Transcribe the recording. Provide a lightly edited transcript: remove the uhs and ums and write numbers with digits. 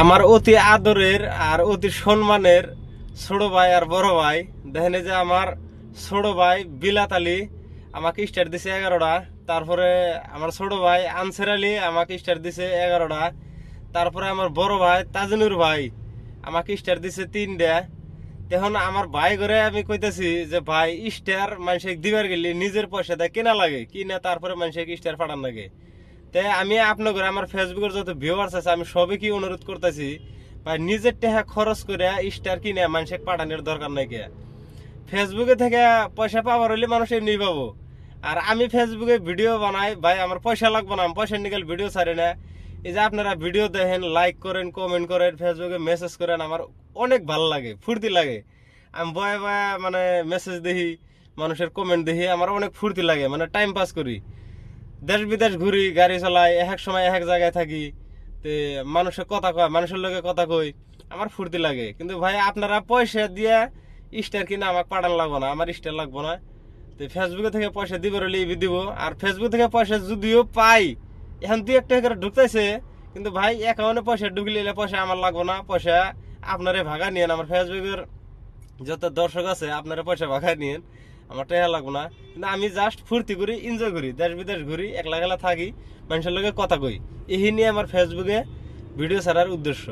আমার অতি আদরের আর অতি সম্মানের ছোট ভাই আর বড় ভাই দেখেন যে আমার ছোট ভাই বিলাত আলী আমাকে স্টার দিছে 11টা। তারপরে আমার ছোট ভাই আনসার আলী আমাকে স্টার দিছে 11টা। তারপরে আমার বড় ভাই তাজনুর ভাই আমাকে স্টার দিছে 3টা। এখন আমার ভাই ঘরে আমি কইতেছি যে ভাই স্টার মানুষকে দিবার গেলে নিজের পয়সা দিয়ে কেনা লাগে, কিনা তারপরে মানুষকে স্টার পাঠান লাগে। তাই আমি আপনার ঘরে আমার ফেসবুকের যত ভিউয়ার্স আছে আমি সবে কি অনুরোধ করতেছি, ভাই নিজের টাকা খরচ করে স্টার কিনে মানুষকে পাঠানোর দরকার নাই। কে ফেসবুকে থেকে পয়সা পাবার হলে মানুষ এমনি পাবো। আর আমি ফেসবুকে ভিডিও বানাই, ভাই আমার পয়সা লাগবে না, আমি পয়সা নিকাল ভিডিও ছাড়ি না। এই যে আপনারা ভিডিও দেখেন, লাইক করেন, কমেন্ট করেন, ফেসবুকে মেসেজ করেন, আমার অনেক ভালো লাগে, ফুর্তি লাগে। আমি বয়ে বয়ে মানে মেসেজ দেখি, মানুষের কমেন্ট দেখি, আমার অনেক ফুর্তি লাগে, মানে টাইম পাস করি। দেশ বিদেশ ঘুরি, গাড়ি চালাই, এক সময় এক জায়গায় থাকি, তে মানুষের কথা কয়, মানুষের লোকে কথা কই, আমার ফুর্তি লাগে। কিন্তু ভাই আপনারা পয়সা দিয়ে স্টার কিনা আমাকে পাঠান লাগবো না, আমার স্টার লাগবো না। তো ফেসবুকে থেকে পয়সা দিব রইলে দিব। আর ফেসবুক থেকে পয়সা যদিও পাই, এখন 2-1 টাকা করে ঢুকতেছে, কিন্তু ভাই অ্যাকাউন্টে পয়সা ঢুকলে পয়সা আমার লাগবো না, পয়সা আপনারে ভাগা নিয়েন। আমার ফেসবুকের যত দর্শক আছে আপনারা পয়সা ভাগা নিয়েন, আমার টাকা লাগবো না। কিন্তু আমি জাস্ট ফুর্তি করি, এনজয় করি, দেশ বিদেশ ঘুরি, একলা একলা থাকি, মানুষের লগে কথা কই, এই নিয়ে আমার ফেসবুকে ভিডিও ছাড়ার উদ্দেশ্য।